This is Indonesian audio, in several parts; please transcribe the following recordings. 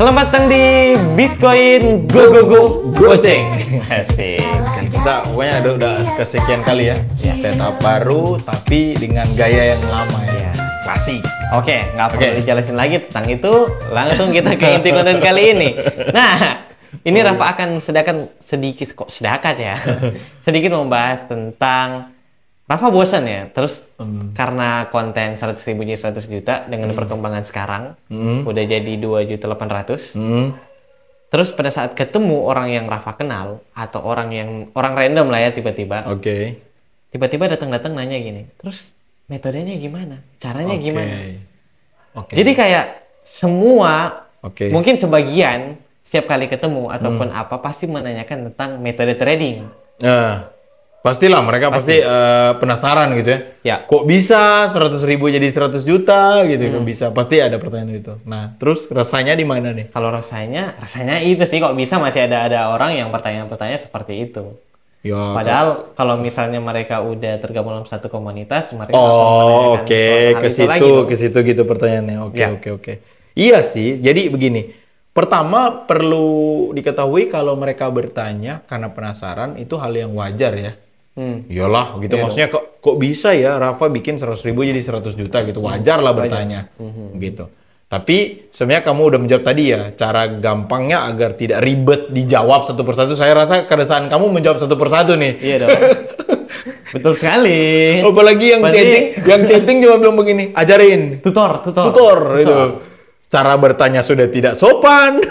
Selamat datang di Bitcoin Goceng. Asik. Kita pokoknya udah kesekian kali ya, setup baru tapi dengan gaya yang lama ya, klasik. Oke, nggak perlu dijelasin lagi tentang itu. Langsung kita ke inti konten kali ini. Nah, ini Rafa akan sedikit sedikit membahas tentang Rafa bosan ya, terus karena konten 100.000 jadi 100 juta dengan perkembangan sekarang, udah jadi 2.800.000. Terus pada saat ketemu orang yang Rafa kenal atau orang random lah ya tiba-tiba, tiba-tiba datang nanya gini, terus metodenya gimana, caranya gimana? Jadi kayak semua, mungkin sebagian setiap kali ketemu ataupun apa pasti menanyakan tentang metode trading. Pastilah mereka pasti penasaran gitu ya. Kok bisa 100.000 jadi 100 juta gitu, kok bisa? Pasti ada pertanyaan itu. Nah, terus rasanya di mana nih? Kalau rasanya itu sih kok bisa masih ada orang yang pertanyaan seperti itu. Padahal kalau misalnya mereka udah tergabung dalam satu komunitas, mereka ke situ gitu pertanyaannya. Oke. Iya sih. Jadi begini. Pertama perlu diketahui kalau mereka bertanya karena penasaran itu hal yang wajar ya. Iyalah gitu, maksudnya kok bisa ya Rafa bikin 100.000 jadi 100 juta gitu, wajar lah bertanya gitu. Tapi sebenarnya kamu udah menjawab tadi ya, cara gampangnya agar tidak ribet dijawab satu persatu. Saya rasa keresahan kamu menjawab satu persatu nih. Iya dong. Betul sekali. Apalagi yang chatting cuma bilang begini, ajarin. Tutor itu. Cara bertanya sudah tidak sopan.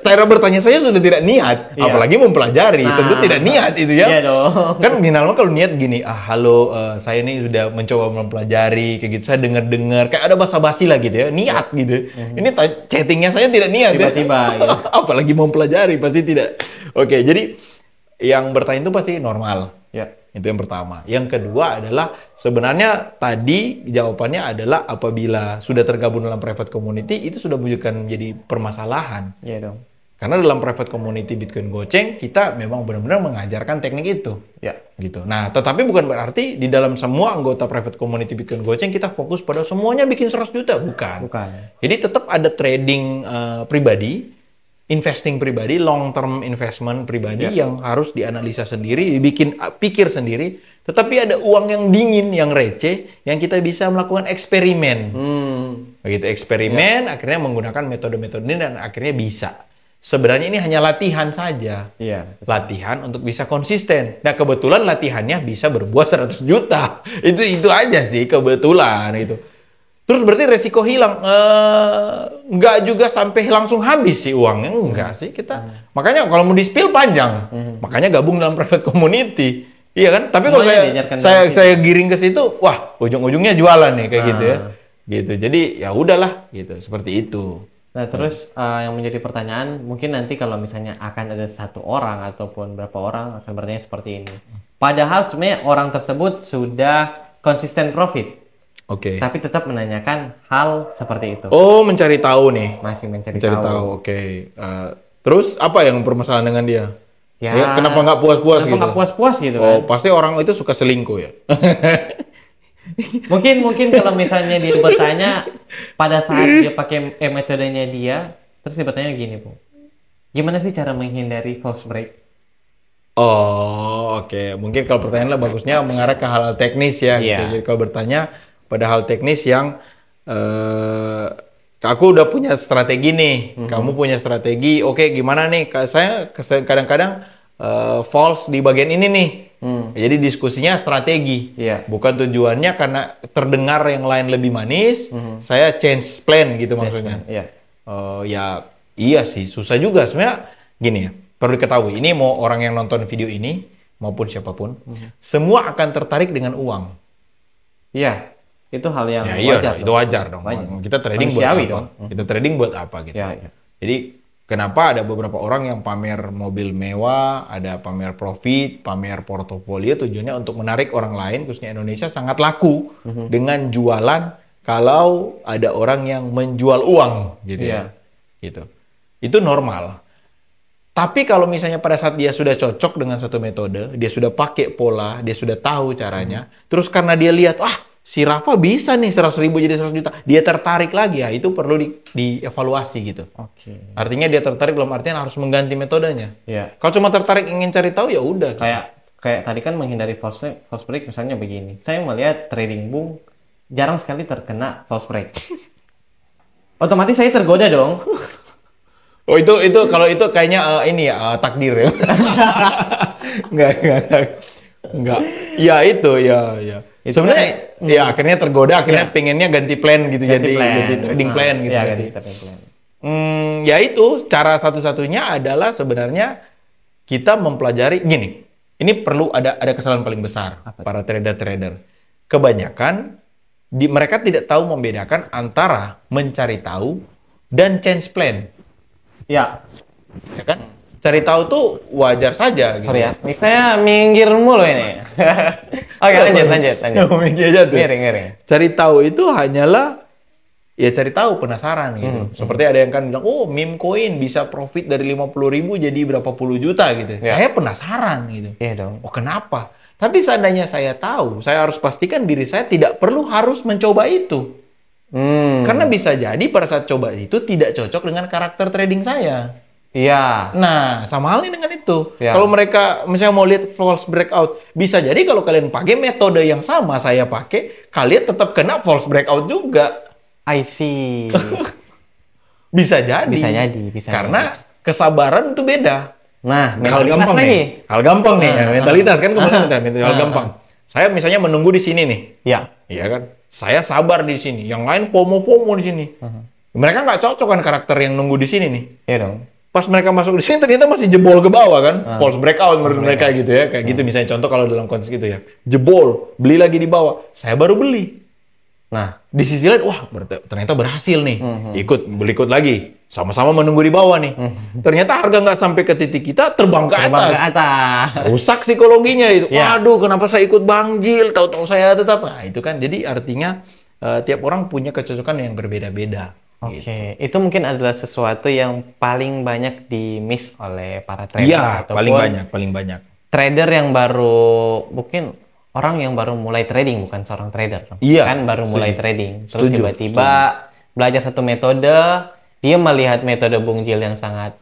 Cara bertanya saya sudah tidak niat, apalagi mempelajari. Tentu tidak niat itu ya. Iya dong. Kan minimal kalau niat gini, halo, saya ini sudah mencoba mempelajari kayak gitu. Saya dengar kayak ada basa-basi lah gitu ya, niat gitu. Ini chattingnya saya tidak niat tiba-tiba ya. Gitu. Apalagi mempelajari pasti tidak. Oke, jadi yang bertanya itu pasti normal. Itu yang pertama. Yang kedua adalah sebenarnya tadi jawabannya adalah apabila sudah tergabung dalam private community itu sudah bukan menjadi permasalahan. Iya dong. Karena dalam private community Bitcoin Goceng kita memang benar-benar mengajarkan teknik itu. Gitu. Nah, tetapi bukan berarti di dalam semua anggota private community Bitcoin Goceng kita fokus pada semuanya bikin 100 juta, bukan. Jadi tetap ada trading pribadi, investing pribadi, long term investment pribadi yang harus dianalisa sendiri, dibikin pikir sendiri, tetapi ada uang yang dingin, yang receh, yang kita bisa melakukan eksperimen. Begitu eksperimen, akhirnya menggunakan metode-metode ini dan akhirnya bisa. Sebenarnya ini hanya latihan saja. Latihan untuk bisa konsisten. Nah, kebetulan latihannya bisa berbuat 100 juta. Itu aja sih kebetulan itu. Terus berarti resiko hilang, nggak juga sampai langsung habis sih uangnya, enggak sih kita. Makanya kalau mau di-spill panjang, makanya gabung dalam private community, iya kan? Tapi kalau saya giring ke situ, wah ujung-ujungnya jualan nih kayak gitu ya, gitu. Jadi ya udahlah, gitu seperti itu. Nah terus yang menjadi pertanyaan, mungkin nanti kalau misalnya akan ada satu orang ataupun berapa orang akan bertanya seperti ini. Padahal sebenarnya orang tersebut sudah konsisten profit. Tapi tetap menanyakan hal seperti itu. Mencari tahu nih. Masih mencari tahu. Terus apa yang permasalahan dengan dia? Kenapa nggak puas-puas gitu? Kenapa nggak puas-puas gitu kan? Pasti orang itu suka selingkuh ya. mungkin kalau misalnya dia bertanya pada saat dia pakai metodenya dia, terus dia bertanya gini, Bu. Gimana sih cara menghindari false break? Mungkin kalau pertanyaannya bagusnya mengarah ke hal teknis ya. Gitu. Jadi kalau bertanya pada hal teknis yang aku udah punya strategi nih, kamu punya strategi, gimana nih? Saya kadang-kadang false di bagian ini nih. Jadi diskusinya strategi, bukan tujuannya karena terdengar yang lain lebih manis, saya change plan gitu maksudnya. Iya sih, susah juga sebenarnya. Gini ya, perlu diketahui, ini mau orang yang nonton video ini maupun siapapun, semua akan tertarik dengan uang. Itu hal yang wajar. Itu wajar dong. Kita trading buat apa? Kita trading buat apa gitu. Jadi kenapa ada beberapa orang yang pamer mobil mewah, ada pamer profit, pamer portofolio, tujuannya untuk menarik orang lain, khususnya Indonesia sangat laku dengan jualan kalau ada orang yang menjual uang gitu ya. Gitu. Itu normal. Tapi kalau misalnya pada saat dia sudah cocok dengan satu metode, dia sudah pakai pola, dia sudah tahu caranya, terus karena dia lihat, si Rafa bisa nih 100.000 jadi 100 juta. Dia tertarik lagi ya, itu perlu dievaluasi gitu. Oke. Artinya dia tertarik dalam artian harus mengganti metodenya. Iya. Kalau cuma tertarik ingin cari tahu ya udah. Kayak tadi kan menghindari false break misalnya begini. Saya melihat trading boom jarang sekali terkena false break. Otomatis saya tergoda dong. Oh itu kalau itu kayaknya ini ya takdir ya. Enggak. Ya itu ya. Sebenarnya ya akhirnya tergoda, akhirnya pengennya ganti plan gitu, ganti trading plan gitu. Ya, ganti trading plan. Ya itu cara satu-satunya adalah sebenarnya kita mempelajari gini. Ini perlu ada kesalahan paling besar para trader. Kebanyakan mereka tidak tahu membedakan antara mencari tahu dan change plan. Ya kan? Cari tahu tuh wajar saja. Gitu. Sorry ya, saya minggir mulu ini. Oke, lanjut. Minggir aja tuh. Miring. Cari tahu itu hanyalah ya cari tahu, penasaran gitu. Seperti ada yang kan bilang, oh meme coin bisa profit dari 50.000 jadi berapa puluh juta gitu. Ya. Saya penasaran gitu. Iya dong. Oh kenapa? Tapi seandainya saya tahu, saya harus pastikan diri saya tidak perlu harus mencoba itu. Karena bisa jadi pada saat coba itu tidak cocok dengan karakter trading saya. Iya. Nah, sama halnya dengan itu. Ya. Kalau mereka misalnya mau lihat false breakout, bisa jadi kalau kalian pakai metode yang sama saya pakai, kalian tetap kena false breakout juga. I see. Bisa jadi. Karena kesabaran itu beda. Nah, hal gampang lagi. Hal gampang nih, mentalitas kan kemudian hal gampang. Saya misalnya menunggu di sini nih. Iya kan? Saya sabar di sini. Yang lain FOMO di sini. Mereka nggak cocok kan karakter yang nunggu di sini nih. Iya dong. Pas mereka masuk di sini ternyata masih jebol ke bawah kan. False breakout menurut mereka gitu ya. Kayak gitu misalnya contoh kalau dalam konteks gitu ya. Jebol, beli lagi di bawah. Saya baru beli. Nah, di sisi lain, wah ternyata berhasil nih. Ikut lagi. Sama-sama menunggu di bawah nih. Ternyata harga nggak sampai ke titik kita, terbang ke atas. Rusak psikologinya itu. Waduh, kenapa saya ikut Bang Jil? Tahu-tahu saya tetap. Nah, itu kan. Jadi artinya tiap orang punya kecocokan yang berbeda-beda. Oke, gitu. Itu mungkin adalah sesuatu yang paling banyak di-miss oleh para trader. Iya, paling banyak. Trader yang baru, mungkin orang yang baru mulai trading, bukan seorang trader. Iya. Kan baru mulai trading. Terus tiba-tiba belajar satu metode, dia melihat metode Bung Jil yang sangat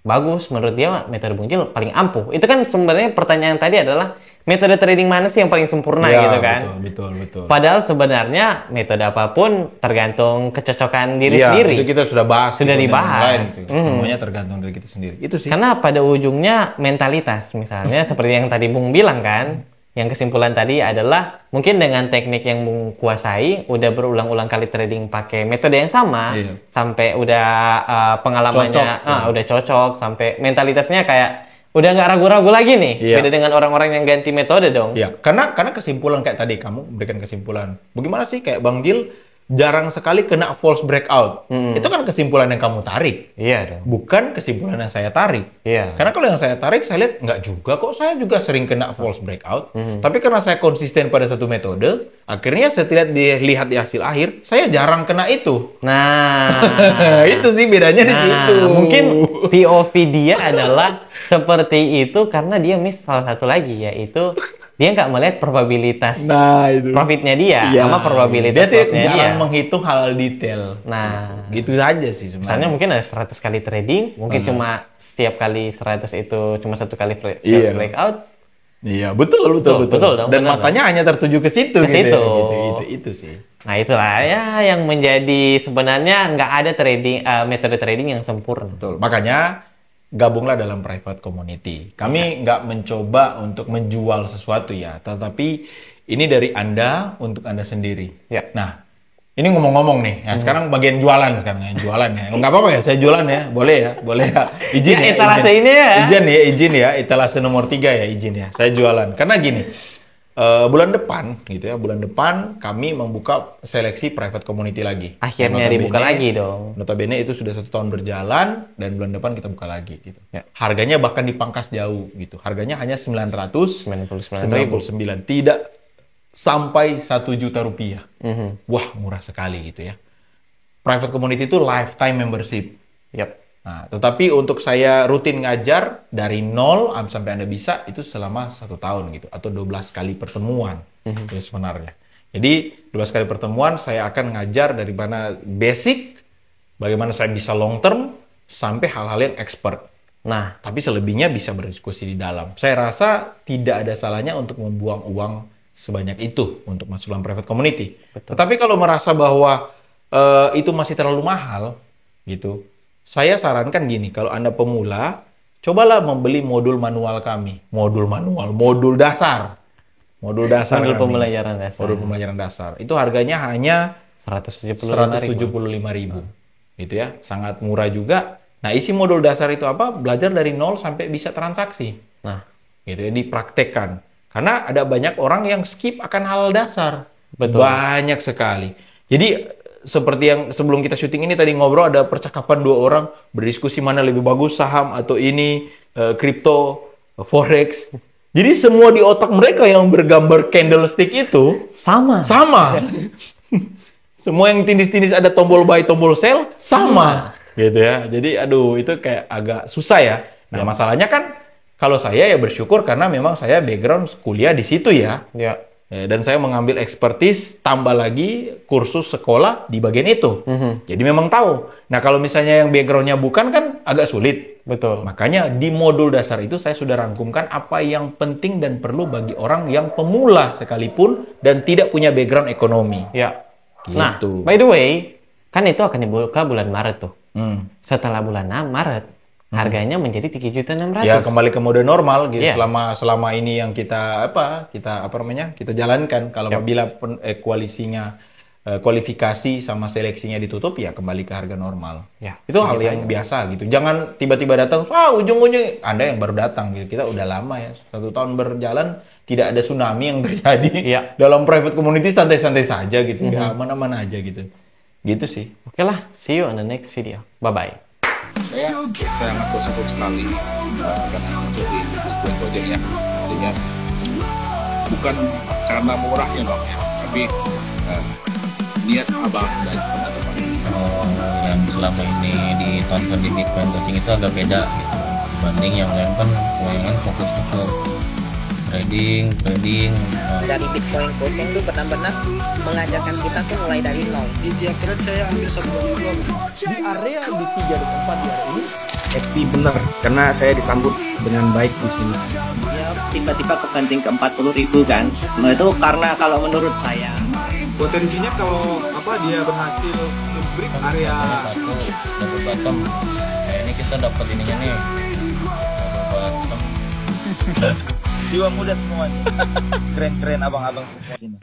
bagus, menurut dia metode Bung Jil paling ampuh. Itu kan sebenarnya pertanyaan tadi adalah metode trading mana sih yang paling sempurna gitu kan? Betul. Padahal sebenarnya metode apapun tergantung kecocokan diri sendiri. Itu kita sudah bahas. Sudah dibahas. Semuanya tergantung dari kita sendiri. Itu sih. Karena pada ujungnya mentalitas, misalnya seperti yang tadi Bung bilang kan. Yang kesimpulan tadi adalah mungkin dengan teknik yang Bung kuasai, udah berulang-ulang kali trading pakai metode yang sama, sampai udah pengalamannya udah cocok, sampai mentalitasnya kayak udah nggak ragu-ragu lagi nih. Beda dengan orang-orang yang ganti metode dong. Iya, karena kesimpulan kayak tadi kamu berikan kesimpulan. Bagaimana sih kayak Bang Jil jarang sekali kena false breakout. Itu kan kesimpulan yang kamu tarik. Iya dong. Bukan kesimpulan yang saya tarik. Iya. Karena kalau yang saya tarik, saya lihat nggak juga kok. Saya juga sering kena false breakout. Tapi karena saya konsisten pada satu metode, akhirnya setelah dilihat di hasil akhir, saya jarang kena itu. Nah, itu sih bedanya di situ. Mungkin POV dia adalah seperti itu karena dia miss salah satu lagi, yaitu dia nggak melihat probabilitas profitnya dia sama probabilitas lossnya dia. Dia jarang menghitung hal detail. Nah, gitu aja sih sebenarnya. Misalnya mungkin ada 100 kali trading, mungkin cuma setiap kali 100 itu cuma satu kali false breakout. Iya, betul dong. Dan matanya hanya tertuju ke situ. Gitu. Itu sih. Nah, itulah ya yang menjadi sebenarnya nggak ada trading metode trading yang sempurna. Betul. Makanya gabunglah dalam private community. Kami nggak mencoba untuk menjual sesuatu ya, tetapi ini dari Anda untuk Anda sendiri. Ya. Nah, ini ngomong-ngomong nih. Ya, sekarang bagian jualan sekarang ya, jualan ya. Nggak apa-apa ya, saya jualan ya, boleh ya. Izin ya, etalase ini ya. Izin ya, etalase nomor 3 ya, izin ya. Saya jualan. Karena gini, bulan depan kami membuka seleksi private community lagi. Akhirnya dibuka lagi dong. Notabene itu sudah 1 tahun berjalan dan bulan depan kita buka lagi gitu. Ya. Harganya bahkan dipangkas jauh gitu. Harganya hanya 999. Tidak sampai 1 juta rupiah. Wah, murah sekali gitu ya. Private community itu lifetime membership. Yap. Nah, tetapi untuk saya rutin ngajar dari 0 sampai Anda bisa itu selama 1 tahun gitu atau 12 kali pertemuan itu sebenarnya. Jadi 12 kali pertemuan saya akan ngajar dari mana basic, bagaimana saya bisa long term, sampai hal-hal yang expert. Nah, tapi selebihnya bisa berdiskusi di dalam. Saya rasa tidak ada salahnya untuk membuang uang sebanyak itu untuk masuk dalam private community. Betul. Tetapi kalau merasa bahwa itu masih terlalu mahal, gitu, saya sarankan gini, kalau Anda pemula, cobalah membeli modul manual kami. Modul dasar. Modul pembelajaran dasar. Itu harganya hanya 175.000. Gitu ya, sangat murah juga. Nah, isi modul dasar itu apa? Belajar dari nol sampai bisa transaksi. Nah, gitu ya, dipraktekkan. Karena ada banyak orang yang skip akan hal dasar. Betul. Banyak sekali. Jadi, seperti yang sebelum kita syuting ini tadi ngobrol, ada percakapan dua orang berdiskusi mana lebih bagus, saham atau ini, kripto, forex. Jadi semua di otak mereka yang bergambar candlestick itu sama. Semua yang tindis-tindis ada tombol buy, tombol sell sama. Gitu ya. Jadi aduh, itu kayak agak susah ya. Nah, masalahnya kan kalau saya ya bersyukur karena memang saya background kuliah di situ ya. Dan saya mengambil expertise, tambah lagi kursus sekolah di bagian itu. Jadi memang tahu. Nah, kalau misalnya yang backgroundnya bukan kan agak sulit. Betul. Makanya di modul dasar itu saya sudah rangkumkan apa yang penting dan perlu bagi orang yang pemula sekalipun dan tidak punya background ekonomi. Ya. Gitu. Nah, by the way, kan itu akan dibuka bulan Maret tuh. Setelah bulan Maret, harganya menjadi 3.600.000. Ya, kembali ke mode normal gitu. Selama ini yang kita jalankan. Kalau apabila kualifikasi sama seleksinya ditutup, ya kembali ke harga normal. Ya, itu hal yang biasa gitu. Jangan tiba-tiba datang, ujung-ujung Anda yang baru datang gitu. Kita udah lama ya, 1 tahun berjalan, tidak ada tsunami yang terjadi. Dalam private community santai-santai saja gitu. Ya, aman-aman aja gitu. Gitu sih. Oke lah, see you on the next video. Bye-bye. Saya sangat bersyukur sekali karena muncul di Bitcoin Gojek ya. Artinya bukan karena murahnya dong ya, tapi niat abang dan teman-teman yang selama ini ditonton di Bitcoin Coaching itu agak beda gitu dibanding yang lain. Kan kebanyakan fokus ke trading dari Bitcoin Coaching itu benar-benar mengajarkan kita tuh mulai dari nol. Di tiap trade saya ambil 1,2 di area di 3 dan 4 di area ini happy bener karena saya disambut dengan baik di sini. Ya tiba-tiba kebanting ke 40.000 kan. Nah itu karena kalau menurut saya potensinya kalau dia berhasil break area satu double bottom. Nah ini kita dapat ininya nih double bottom. Jiwa muda semua nih. Keren-keren abang-abang semua sini.